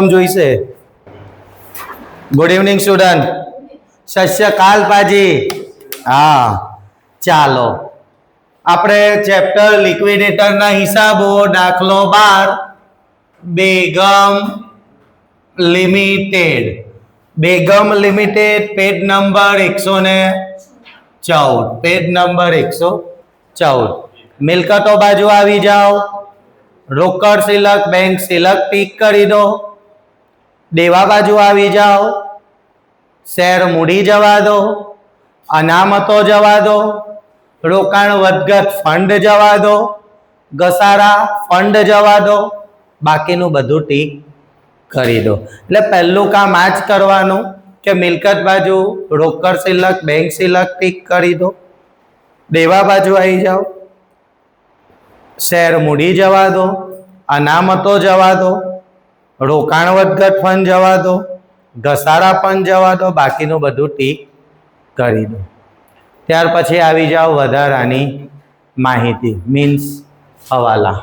જોઈશે. Good evening student. સસ્યકાલ પાજી. હા ચાલો આપણે ચેપ્ટર લિક્વિડેટર ના હિસાબો દાખલો 12 Begum limited. Begum limited page number 114. Page number 114. મિલકતો બાજુ આવી જાઓ. રોકડ સિલક બેંક સિલક ટીક કરી દો. દેવા બાજુ આવી જાઓ. શેર મૂડી જવા દો. અનામતો જવા દો. રોકાણ વધઘટ ફંડ જવા દો. ઘસારા ફંડ જવા દો. બાકીનું બધું ટીક કરી દો. એટલે પહેલું કામ આ જ કરવાનું કે મિલકત બાજુ રોકડ સિલક બેંક સિલક ટીક કરી દો. દેવા બાજુ આવી જાઓ. શેર મૂડી જવા દો. અનામતો જવા દો. રોકાણ વધઘટ ફંડ જવા દો. ઘસારા ફંડ જવા દો. બાકીનું બધું ટીક કરી દો. ત્યાર પછી આવી જાઓ વધારાની માહિતી મીન્સ હવાલા.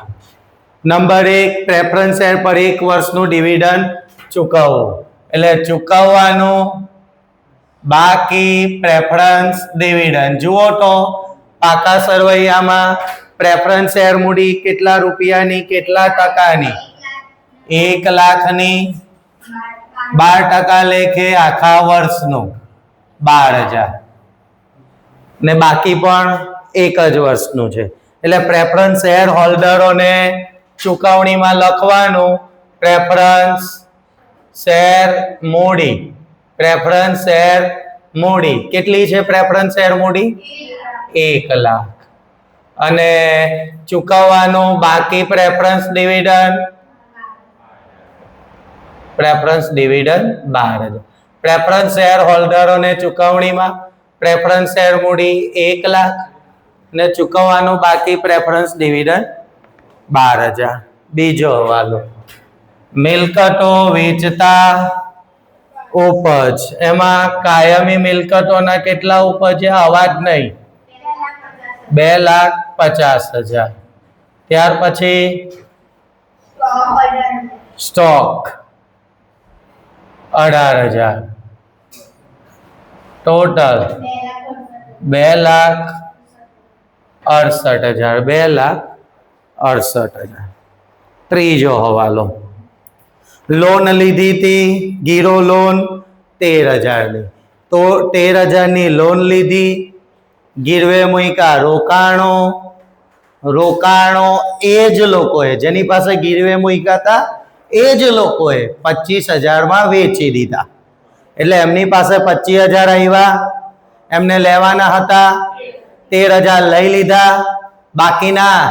નંબર 1 પ્રેફરન્સ શેર પર 1 વર્ષનું ડિવિડન્ડ ચૂકવવું. એટલે ચૂકવવાનું બાકી પ્રેફરન્સ ડિવિડન્ડ. જુઓ તો પાકા સરવૈયામાં પ્રેફરન્સ શેર મૂડી કેટલા રૂપિયાની કેટલા ટકાની? 1 લાખની 12% લેખે આખા વર્ષનું 12,000 ને બાકી પણ 1 જ વર્ષનું છે. એટલે પ્રેફરન્સ શેર હોલ્ડરોને ચુકવણીમાં લખવાનું પ્રેફરન્સ શેર મૂડી. પ્રેફરન્સ શેર મૂડી કેટલી છે? પ્રેફરન્સ શેર મૂડી 1 લાખ. અને ચૂકવવાનું બાકી preference dividend. Preference dividend 12,000. Preference share હોલ્ડરોને ચૂકવણીમાં પ્રેફરન્સ શેર મૂડી 1 લાખ ને ચૂકવવાનું બાકી પ્રેફરન્સ ડિવિડન્ડ 12,000. બીજો હવાલો મિલકતો વેચતા ઉપજ. એમાં કાયમી મિલકતોના કેટલા ઉપજ્યા? અવાજ નહીં. 2,50,000. ત્યાર પછી સ્ટોક 18,000. ટોટલ 2,68,000. 2,68,000. ત્રીજો હવાલો લોન લીધી હતી ગીરો લોન 13,000ની. તો 13,000ની લોન લીધી. ગીરવે મૂક્યા રોકાણો. રોકાણો એ જ લોકોએ જેની પાસે ગીરવે મૂક્યા હતા એ જ લોકોએ 25,000માં વેચી દીધા. એટલે એમની પાસે 25,000 આવ્યા. એમને લેવાના હતા 13,000 લઈ લીધા. બાકીના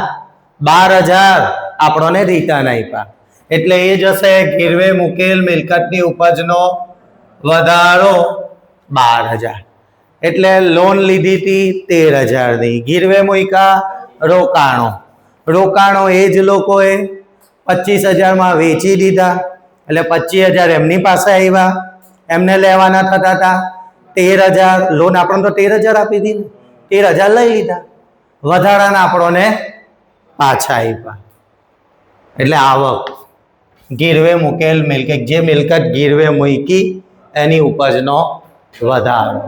12,000 આપણને રિટર્ન આપ્યા. એટલે એ જશે ગીરવે મૂકેલ મિલકતની ઉપજનો વધારો 12,000. એટલે લોન લીધી હતી 13,000ની. ગીરવે મૂક્યા રોકાણો. રોકાણો એ જ લોકોએ 25,000માં વેચી દીધા. એટલે 25,000 એમની પાસે આવ્યા. એમને લેવાના થતા હતા 13,000. લોન આપણને તો 13,000 આપી દીધી. 13,000 લઈ લીધા. વધારાના આપણને પાછા આપ્યા. એટલે આવક ગીરવે મૂકેલ મિલકત જે મિલકત ગીરવે મૂકી એની ઉપજનો વધારો.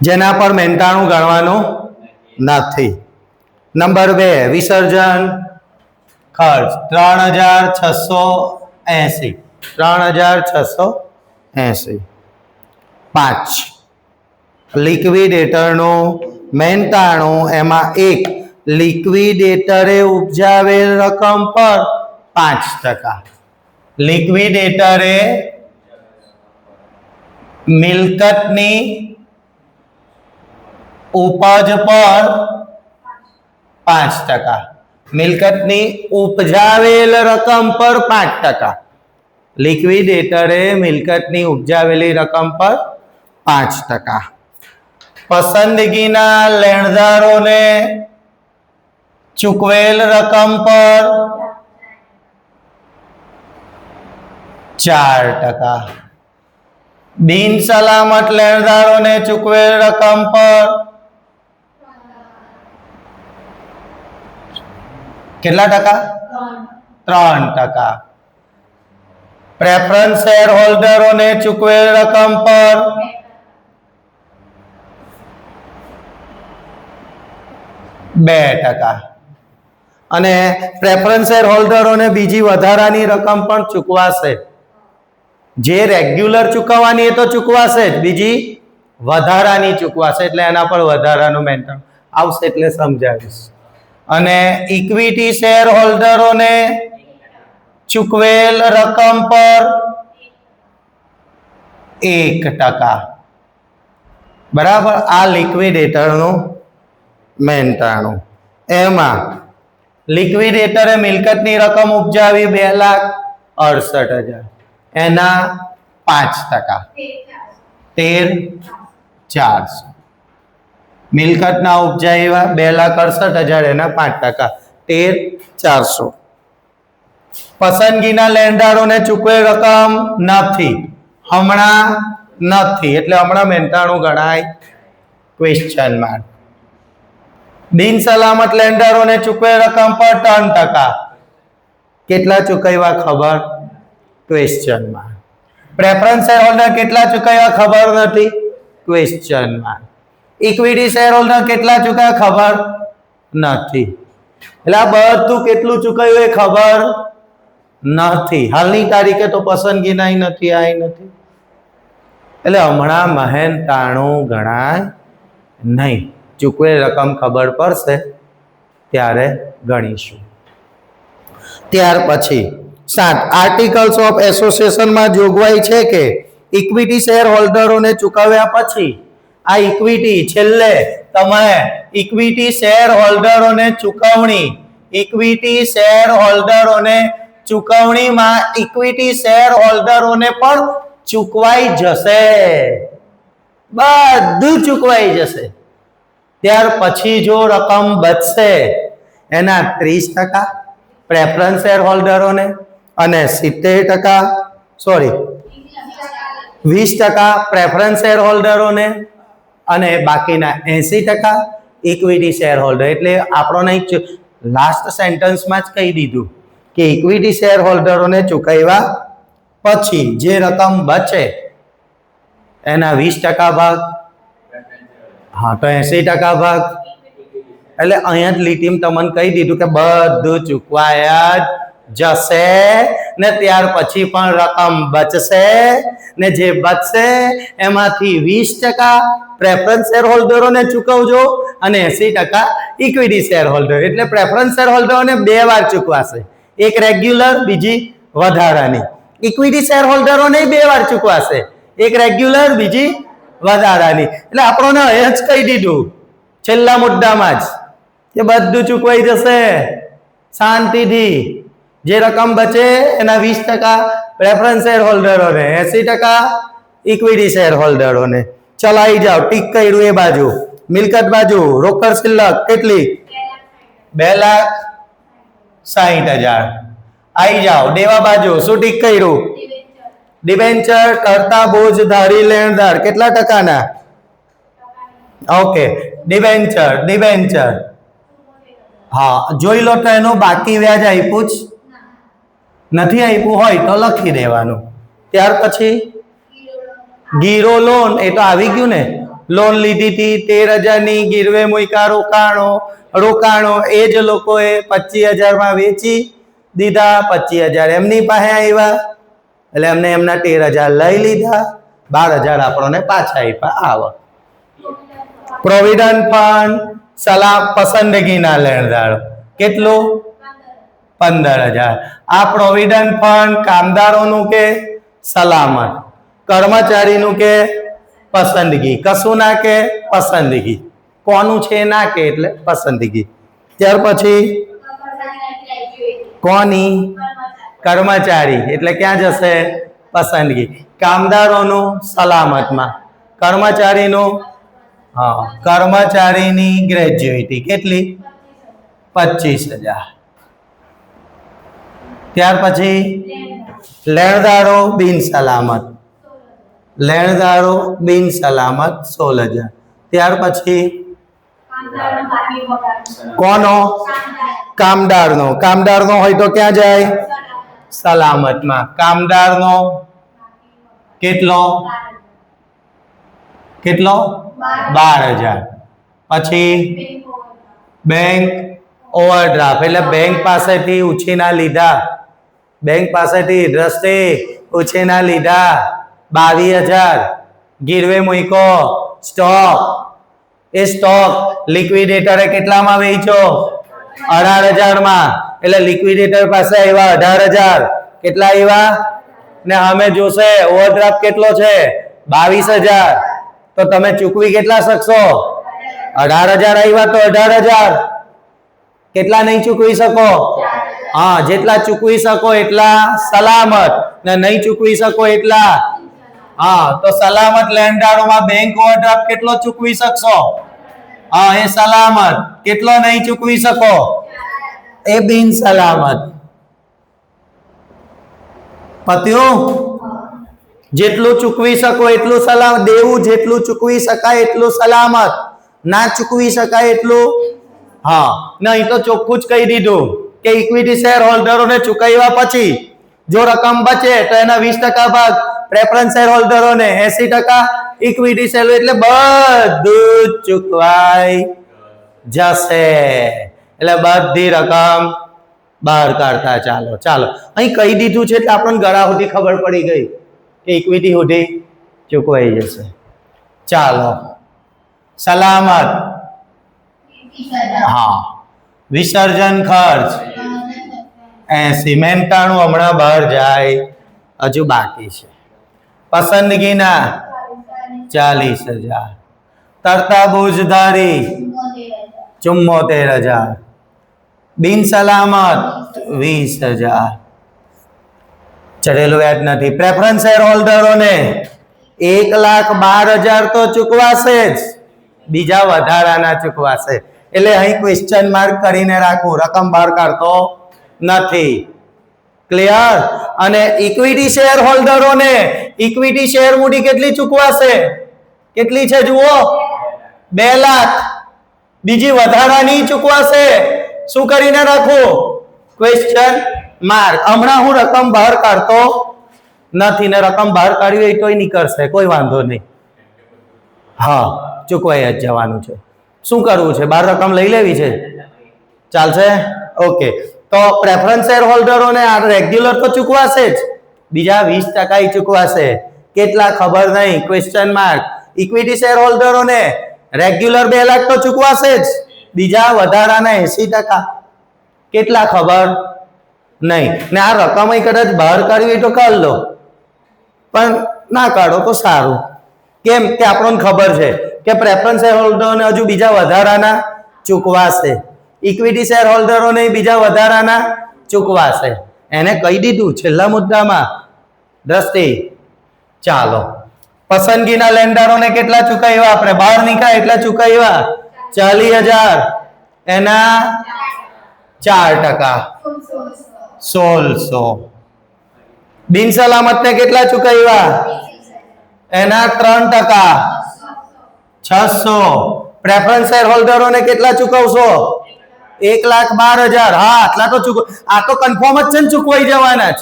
જેના પર મહેનતાણું ગણવાનું નથી. નંબર 2 વિસર્જન ખર્ચ 3,680. 3,680. 5 લિક્વિડેટરનું મહેનતાણું. એમાં 1 લિક્વિડેટરે ઉપજાવેલ રકમ પર 5%. લિક્વિડેટરે મિલકતની ઉપજ પર 5%. મિલકતની ઉપજાવેલ રકમ પર 5%. લિક્વિડેટરે મિલકતની ઉપજાવેલી રકમ પર 5%. પસંદગીના લેણદારોને ચૂકવેલ રકમ પર 4%. બિન સલામત લેણદારોને ચૂકવેલ રકમ પર કેટલા ટકા? 3%. પ્રેફરન્સ શેર હોલ્ડરોને ચૂકવેલ રકમ પર 2%. અને પ્રેફરન્સ શેર હોલ્ડરોને બીજી વધારાની રકમ પણ ચૂકવાશે. જે રેગ્યુલર ચૂકવવાની એ તો ચૂકવાશે જ, બીજી વધારાની ચૂકવાશે એટલે એના પર વધારાનું મેન્ટેન આવશે એટલે સમજાવીશ. અને ઇક્વિટી શેર હોલ્ડરોને ચૂકવેલ રકમ પર 1%. બરાબર. આ લિક્વિડેટરનું મહેનતાણું. એમાં લિક્વિડેટરે મિલકતની રકમ ઉપજાવી 2,68,000, એના 5%, 13,400. મિલકતના ઉપજાવ્યા 2,68,000, એના 5%, 13,400. પસંદગીના લેણદારોને ચૂકવેલ રકમ નથી, હમણાં નથી એટલે હમણાં મહેનતાણું ગણાય? Question mark. બિન સલામત લેણદારોને ચૂકવેલ રકમ પર 3%. કેટલા ચૂકવ્યા ખબર? Question mark. Preference share holder કેટલા ચૂકવ્યા ખબર નથી? Question mark. Equity share holder કેટલા ચૂકવ્યા ખબર નથી. એટલે આ બધું કેટલું ચૂકવ્યું એ ખબર નથી. હાલની તારીખે તો પસંદગીના નથી, આ નથી, એટલે હમણાં મહેનતાણું ગણાય નહીં. ચૂકવેલ રકમ ખબર પડશે ત્યારે ગણીશું. ત્યાર પછી 7 આર્ટિકલ્સ ઓફ એસોસિએશનમાં જોગવાઈ છે કે ઇક્વિટી શેર હોલ્ડરોને ચૂકવ્યા પછી આ ઇક્વિટી છેલ્લે તમે ઇક્વિટી શેર હોલ્ડરોને ચૂકવણીમાં ઇક્વિટી શેર હોલ્ડરોને પણ ચૂકવાઈ જશે. બધું ચૂકવાઈ જશે. ત્યાર પછી જો રકમ બચશે એના 30% પ્રેફરન્સ શેર હોલ્ડરોને અને 20% પ્રેફરન્સ શેર હોલ્ડરોને અને બાકીના 80% ઇક્વિટી શેર હોલ્ડર. એટલે આપણને લાસ્ટ સેન્ટેન્સમાં જ કહી દીધું કે ઇક્વિટી શેર હોલ્ડરોને ચૂકવ્યા પછી જે રકમ બચે એના 20% ભાગ, હા તો 80% ભાગ. એટલે અહીંયા જ લીટીમ તમને કહી દીધું કે બધું ચૂકવાયા જ જશે ને ત્યાર પછી પણ રકમ બચશે ને જે બચશે એમાંથી 20% પ્રેફરન્સ શેર હોલ્ડરોને ચૂકવજો અને 80% ઇક્વિટી શેર હોલ્ડર. એટલે પ્રેફરન્સ શેર હોલ્ડરોને 2 વાર ચૂકવાશે, એક રેગ્યુલર, બીજી વધારાની. ઇક્વિટી શેર હોલ્ડરોને 2 વાર ચૂકવાશે, એક રેગ્યુલર, બીજી વધારાની. એટલે આપણને એ જ કહી દીધું છેલ્લા મુદ્દામાં જ કે બધું ચૂકવાઈ જશે શાંતિથી. જે રકમ બચે એના 20% પ્રેફરન્સ શેર હોલ્ડરોને, 80% ઇક્વિટી શેર હોલ્ડરોને. ચલાઈ જાઓ, ટીક કર્યું એ બાજુ. મિલકત બાજુ રોકડ શિલ્લક કેટલી? 2,60,000. આવી જાઓ દેવા બાજુ. શું ટીક કર્યું? ડિબેન્ચર કરતા બોજ ધારી લેણદાર કેટલા ટકાના? ઓકે. ડિબેન્ચર હા જોઈ લો તો એનું બાકી વ્યાજ આપ્યું જ નથી, આપ્યું હોય તો લખી દેવાનું. ત્યાર પછી ગીરો લોન, એ તો આવી ગયું ને. લોન લીધી હતી 13,000ની, ગીરવે મૂક્યા રોકાણો એ જ લોકોએ 25,000 માં વેચી દીધા. 25,000 એમની પાસે આવ્યા એટલે એમને એમના 13,000 લઈ લીધા, 12,000 આપણને પાછા આપ્યા. આવા પ્રોવિડન્ટ ફંડ સલાહ પસંદગીના લેણદારો કેટલું? 15,000. આ પ્રોવિડન્ટ ફંડ કામદારોનું કે સલામત, કર્મચારીનું કે પસંદગી, કશું ના કે પસંદગી, કોનું છે ના કે એટલે પસંદગી. ત્યાર પછી કોની? કર્મચારી એટલે ક્યાં જશે? પસંદગી. કામદારોનું સલામતમાં, કર્મચારીનું હા કર્મચારીની ગ્રેજ્યુઇટી કેટલી? 25,000. ત્યાર પછી લેણદારો બિન સલામત 16,000. ત્યાર પછી કોનો? કામદારનો. કામદારનો હોય તો ક્યાં જાય? સલામતમાં. કામદારનો કેટલો? 12,000. પછી બેંક ઓવરડ્રાફ્ટ એટલે બેંક પાસેથી ઉછીના લીધા, બેંક પાસેથી દ્રષ્ટિ ઉછીના લીધા 22,000 ગીરવે મૂકો. સ્ટોક, એ સ્ટોક લિક્વિડેટરે કેટલામાં વેચ્યો? 18,000 માં. એટલે લિક્વિડેટર પાસે આવ્યા 18,000. કેટલા આવ્યા? ને અમે જોશે ઓવરડ્રાફ્ટ કેટલો છે? 22,000. તો તમે ચૂકવી કેટલા શકશો? 18,000 આવ્યા તો 18,000. કેટલા નહીં ચૂકવી શકો? હા, જેટલા ચૂકવી શકો એટલા સલામત, ને નહીં ચૂકવી શકો એટલા હા. તો સલામત લેણદારોમાં બેંક ઓવરડ્રાફ્ટ કેટલો ચૂકવી શકશો? હા, એ સલામત. કેટલો નહીં ચૂકવી શકો? એ બિન સલામત. પત્યું? જેટલું ચૂકવી શકો એટલું સલામત. દેવું જેટલું ચૂકવી શકાય એટલું સલામત, ના ચૂકવી શકાય એટલું હા. નહીં તો ચોખ્ખું જ કહી દીધું કે ઇક્વિટી શેર હોલ્ડરોને ચૂકવ્યા પછી જો રકમ બચે તો એના 20% ભાગ પ્રેફરન્સ શેર હોલ્ડરોને, 80% ઇક્વિટી શેર, એટલે બધું જ ચૂકવાઈ જશે. એટલે બધી રકમ બહાર કાઢતા ચાલો. ચાલો અહીં કહી દીધું છે એટલે આપણને ગળા સુધી ખબર પડી ગઈ કે ઇક્વિટી સુધી ચૂકવાઈ જશે. ચાલો સલામત. હા, વિસર્જન ખર્ચ 80. મહેનતાણું હમણાં બહાર જાય, હજુ બાકી છે. પસંદગીના 40,000. તરતા બોજધારી 74,000. બિન સલામત 20,000. ચડેલું વ્યાજ નથી. પ્રેફરન્સ શેર હોલ્ડરોને 1,12,000 તો ચૂકવાશે જ, બીજા વધારાના ચૂકવાશે. એટલે અહીં ક્વેશ્ચન માર્ક કરીને રાખવું, રકમ બહાર કાઢતો નથી. ક્લિયર? અને ઇક્વિટી શેર હોલ્ડરોને ઇક્વિટી શેર મૂડી કેટલી ચૂકવાશે? કેટલી છે જુઓ? 2 લાખ. બીજી વધારાની ચૂકવાશે. શું કરીને રાખવું? Question mark. હમણાં હું રકમ બહાર કાઢતો નથી, ને રકમ બહાર કાઢવી હોય તોય નીકળશે, કોઈ વાંધો નહીં. હા, ચૂકવાઈ જ જવાનું છે. શું કરવું છે? બહાર રકમ લઈ લેવી છે? ચાલશે? ઓકે. તો પ્રેફરન્સ શેર હોલ્ડરોને આ રેગ્યુલર તો ચૂકવાશે જ, બીજા 20% ચૂકવાશે. કેટલા ખબર નહીં, ક્વેશ્ચન માર્ક. ઇક્વિટી શેર હોલ્ડરોને રેગ્યુલર 2 લાખ તો ચૂકવાશે જ, બીજા વધારાના 80%. કેટલા ખબર નહીં. ને આ રકમ કદાચ બહાર કાઢવી હોય તો કાઢ લો, પણ ના કાઢો તો સારું. કેમ કે આપણને ખબર છે કે પ્રેફરન્સ શેર હોલ્ડરોને હજુ બીજા વધારાના ચૂકવાશે, ઇક્વિટી શેર હોલ્ડરોને બીજા વધારાના ચૂકવાશે. એને કહી દીધું છેલ્લા મુદ્દામાં દ્રષ્ટિ. ચાલો, પસંદગીના લેણદારોને કેટલા ચૂકવ્યા? આપણે બહાર નીકળ્યા એટલે ચૂકવ્યા 40,000. એના 4%, 1600. બિન સલામતને કેટલા ચૂકવ્યા? એના 3%, 600. પ્રેફરન્સ શેર હોલ્ડરોને કેટલા ચૂકવશો? 1,12,000. હા, આટલા તો આ તો કન્ફર્મ જ છે ને, ચૂકવાઈ જવાના જ.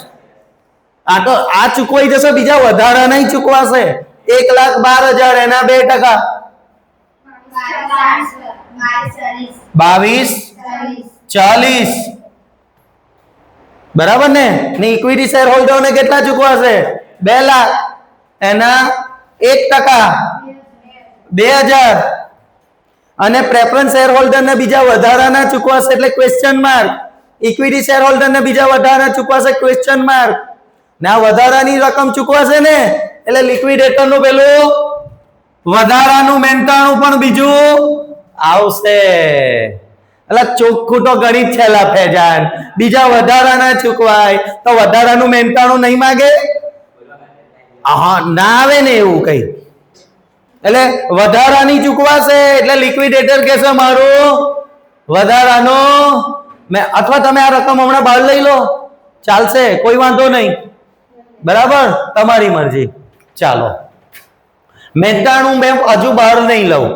આ ચૂકવાઈ જશે, બીજા વધારા નહીં ચૂકવાશે. 1,12,000 એના 2%, 22,40. બરાબર ને? ઇક્વિટી શેર હોલ્ડરોને કેટલા ચૂકવાશે? 2 લાખ. એના 1%, 2,000. અને પ્રેફરન્સ શેર હોલ્ડર ને બીજા વધારાના ચૂકવાશે એટલે question mark. Equity share holder ને બીજા વધારાના ચૂકવાશે, ક્વેશ્ચન માર્ક. ના વધારાની રકમ ચૂકવાશે ને એટલે લિક્વિડેટર નું પેલું વધારાનું મહેનતાણું પણ બીજું આવશે. એટલે ચોખ્ખું તો ગણિત છે ફેજાન. બીજા વધારાના ચૂકવાય તો વધારાનું મહેનતાણું નહીં માગે? હા, ના આવે ને એવું કઈ. એટલે વધારાની ચૂકવાશે એટલે લિક્વિડેટર કહેશે મારું વધારાનું, અથવા તમે આ રકમ હમણાં બહાર લઈ લો, ચાલશે, કોઈ વાંધો નહીં. બરાબર, તમારી મરજી. ચાલો, મહેનતાણું મેં હજુ બહાર નહીં લઉં,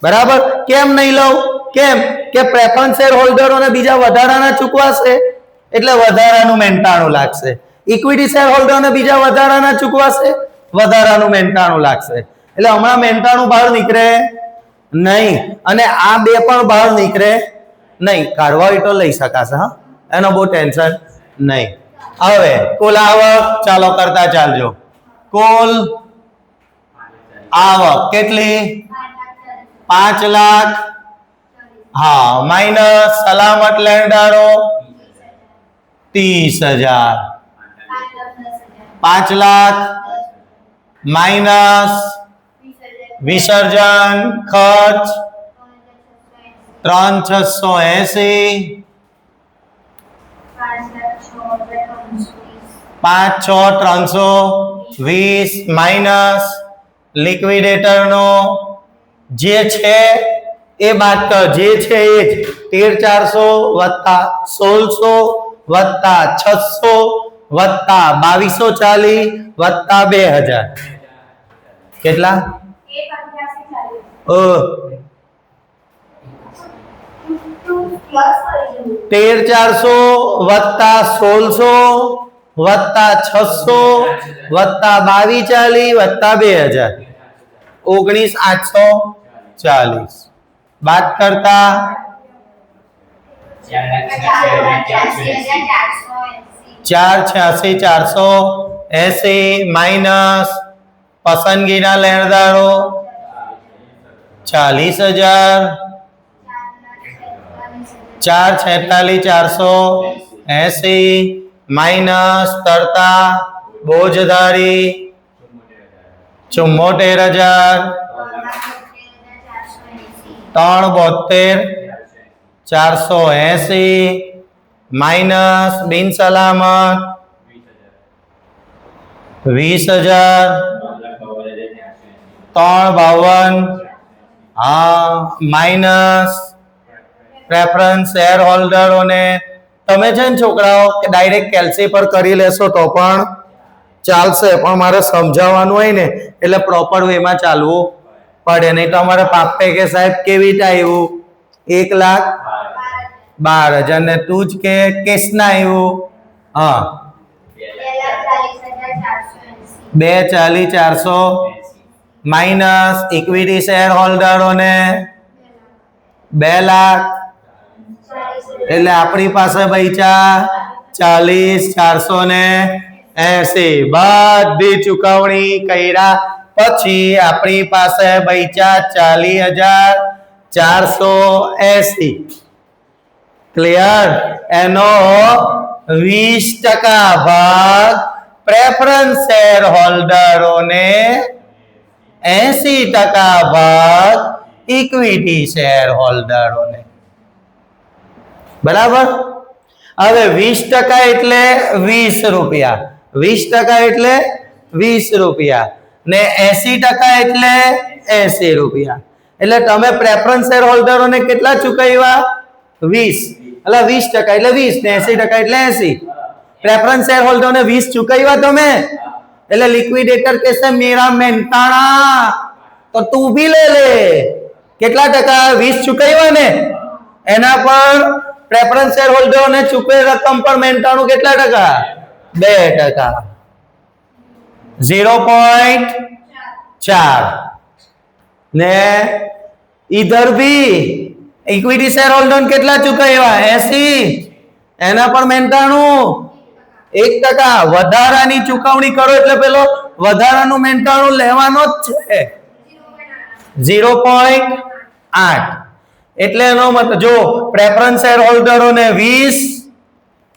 બરાબર. કેમ નહીં લઉં? કેમ કે પ્રેફરન્સ શેર હોલ્ડરોને બીજા વધારાના ચૂકવાશે એટલે વધારાનું મહેનતાણું લાગશે. ઇક્વિટી શેર હોલ્ડરોને બીજા વધારાના ચૂકવાશે, વધારાનું મહેનતાણું લાગશે. એટલે હમણાં મહેનતાણું બહાર નીકળે નહીં અને આ બે પણ બહાર નીકળે નહીં. કાઢવા હોય તો લઈ શકાશે, હા, એનો બહુ ટેન્શન નહીં. હવે કુલ આવક ચાલો કરતા ચાલજો. કુલ આવક કેટલી? 5 લાખ. હા, માઇનસ સલામત લેણદારો 30,000. 5 લાખ માઇનસ વિસર્જન ખર્ચ 3,680. 5,6,320 માઇનસ લિક્વિડેટર નો જે છે એ બાદ કર. જે છે એ જ 13,400 વત્તા 1,600 વત્તા 600 વત્તા 2,240 વત્તા 2,000 કેટલા? 13,400 વત્તા 1,600 વત્તા 600 વત્તા 2,240 વત્તા 2,000 19,840 બાદ કરતા 4,86,480 માઇનસ પસંદગીના લેણદારો 40,000. 4,46,480 માઇનસ તરતા બોજધારી 74,000. 3,72,480 માઇનસ બિન સલામત 20,000. 3,52 હા માઇનસ પ્રેફરન્સ શેર હોલ્ડરોને. તમે છે ને છોકરાઓ કે ડાયરેક્ટ કેલ્સી પર કરી લેશો તો પણ ચાલશે, પણ મારે સમજાવવાનું હોય ને એટલે પ્રોપર વેમાં ચાલવું પડે. નહીં તો અમારે પાપે કે સાહેબ કેવી રીતે આવ્યું 1,12,000 ને તું જ કે કેસના આવ્યું. હા 2,40,480 માઇનસ ઇક્વિટી શેર હોલ્ડરોને 2 લાખ. એટલે આપણી પાસે બચ્યા 40,480. બધી ચુકવણી કર્યા પછી આપણી પાસે બચ્યા 40,480. ક્લિયર? એનો 20% ભાગ પ્રેફરન્સ શેર હોલ્ડરોને, 80% ભાગ ઇક્વિટી શેર હોલ્ડરોને. બરાબર. હવે 20% એટલે 20 રૂપિયા. 20% એટલે 20 રૂપિયા ને 80% એટલે 80 રૂપિયા. એટલે તમે પ્રેફરન્સ શેર હોલ્ડરોને કેટલા ચૂકવ્યા? 20. એટલે 20% એટલે 20 ને 80% એટલે 80. પ્રેફરન્સ શેર હોલ્ડરોને 20 ચૂકવ્યા તમે. એટલે લિક્વિડેટર કહેશે મેરા મહેનતાણા તો તું ભી લે લે. કેટલા ટકા? 20 ચૂકવ્યા ને એના પર પ્રેફરન્સ શેર હોલ્ડરોને ચૂકવેલ રકમ પર મહેનતાણું કેટલા ટકા? 2%. 0.4 ને इधर भी इक्विटी शेर होल्डर કેટલા ચૂકવ્યા? 80. એના પર મહેનતાણું 1%. વધારાની ચૂકવણી કરો એટલે પેલો વધારાનું મહેનતાણું લેવાનો જ છે 0.8. એટલે એનો મતલબ જો પ્રેફરન્સ શેર હોલ્ડરોને 20,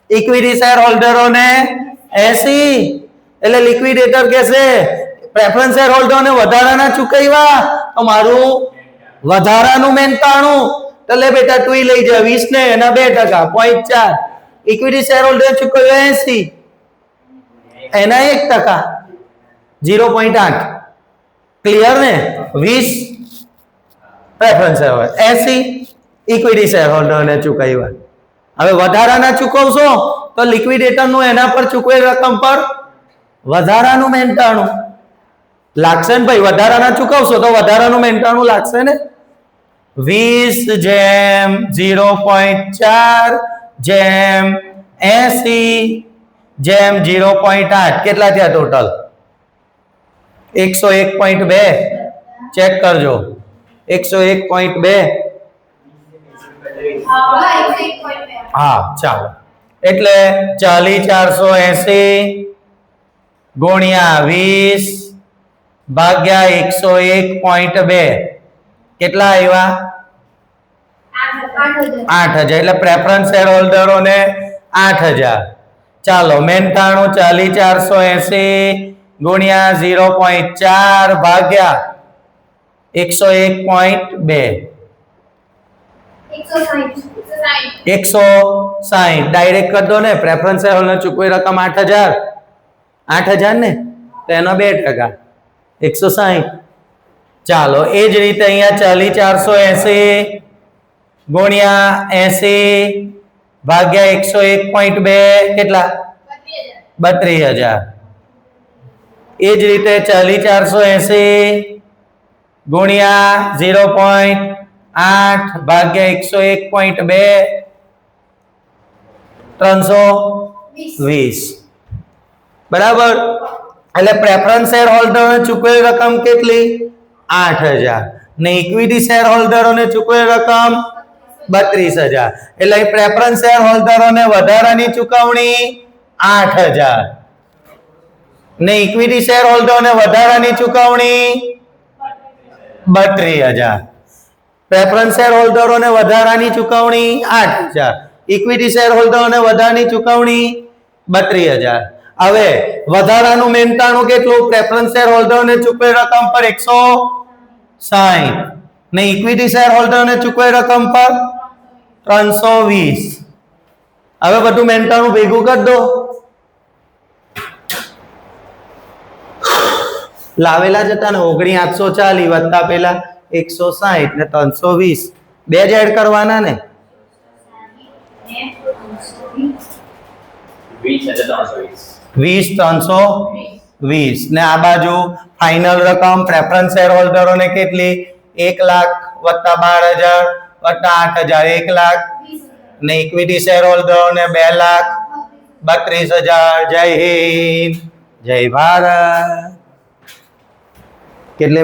ઇક્વિટી શેર હોલ્ડરોને 80. એટલે લિક્વિડેટર કહેશે પ્રેફરન્સ શેર હોલ્ડરોને વધારાના ચૂકવ્યા તો મારું વધારાનું મહેનતાણું તો લે બેટા તું લઈ જા 20 ને એના 2%, 0.4. ઇક્વિટી શેર હોલ્ડર ચૂકવ્યા 80 એના 1%, 0.8. ક્લિયર ને? 20 preference share holder, 80 equity share હોલ્ડરને ચૂકવ્યા. હવે વધારાના ચૂકવશો તો લિક્વિડેટરનું એના પર ચૂકવેલ રકમ પર વધારાનું મહેનતાણું લાગશે ને ભાઈ. વધારાના ચૂકવશો તો વધારાનું મહેનતાણું લાગશે ને. 20 જેમ 0.4 જેમ 80 જેમ 0.8 કેટલા થયા ટોટલ? 101.2 ચેક કરજો. 101.2 હા ચાલો એટલે 40,480 ગુણ્યા 20 ભાગ્યા 101.2 કેટલા આવ્યા? 8,000 એટલે પ્રેફરન્સ શેર હોલ્ડરોને 8,000. ચાલો 99 40,480 ગુણ્યા 0.4 ભાગ્યા 101.2 160 ડાયરેક્ટ કરી દો ને. પ્રેફરન્સ શેર હોલ્ડર ચૂકવેલી રકમ 8,000 ને તો એનો 2% 160. ચાલો એ જ રીતે અહીંયા 40,480 ગુણ્યા 80 ભાગ્યા 101.2 કેટલા? 32,000. એ જ રીતે 40,480 ગુણ્યા 0.8 ભાગ્યા 101.2 320. બરાબર. એટલે પ્રેફરન્સ શેર હોલ્ડરોને ચૂકવેલી રકમ કેટલી? 8,000 ને ઇક્વિટી શેર હોલ્ડરોને ચૂકવેલી રકમ 32,000. એટલે પ્રેફરન્સ શેર હોલ્ડરોને વધારાની ચૂકવણી 8,000 ને ઇક્વિટી શેર હોલ્ડરોને વધારાની ચૂકવણી 32,000. પ્રેફરન્સ શેર હોલ્ડરોને વધારાની ચૂકવણી 8,000, ઇક્વિટી શેર હોલ્ડરોને વધારાની ચૂકવણી 32,000. હવે વધારાનું મહેનતાણું કેટલું? પ્રેફરન્સ શેર હોલ્ડરોને ચૂકવેલ રકમ પર 160 ને ઇક્વિટી શેર હોલ્ડરોને ચૂકવેલ રકમ પર 320. હવે બધું મહેનતાણું ભેગું કરી દો. લાવેલા જતા ને 19,840 વત્તા પેલા 160 ને 320 બે જ એડ કરવાના ને 20,320 ને આ બાજુ ફાઇનલ રકમ પ્રેફરન્સ શેર હોલ્ડરોને કેટલી? 1,00,000 વત્તા 12,000 વત્તા 8,000 1,00,000 ને ઇક્વિટી શેર હોલ્ડરોને 2,32,000. જય હિન્દ, જય ભારત. કેટલી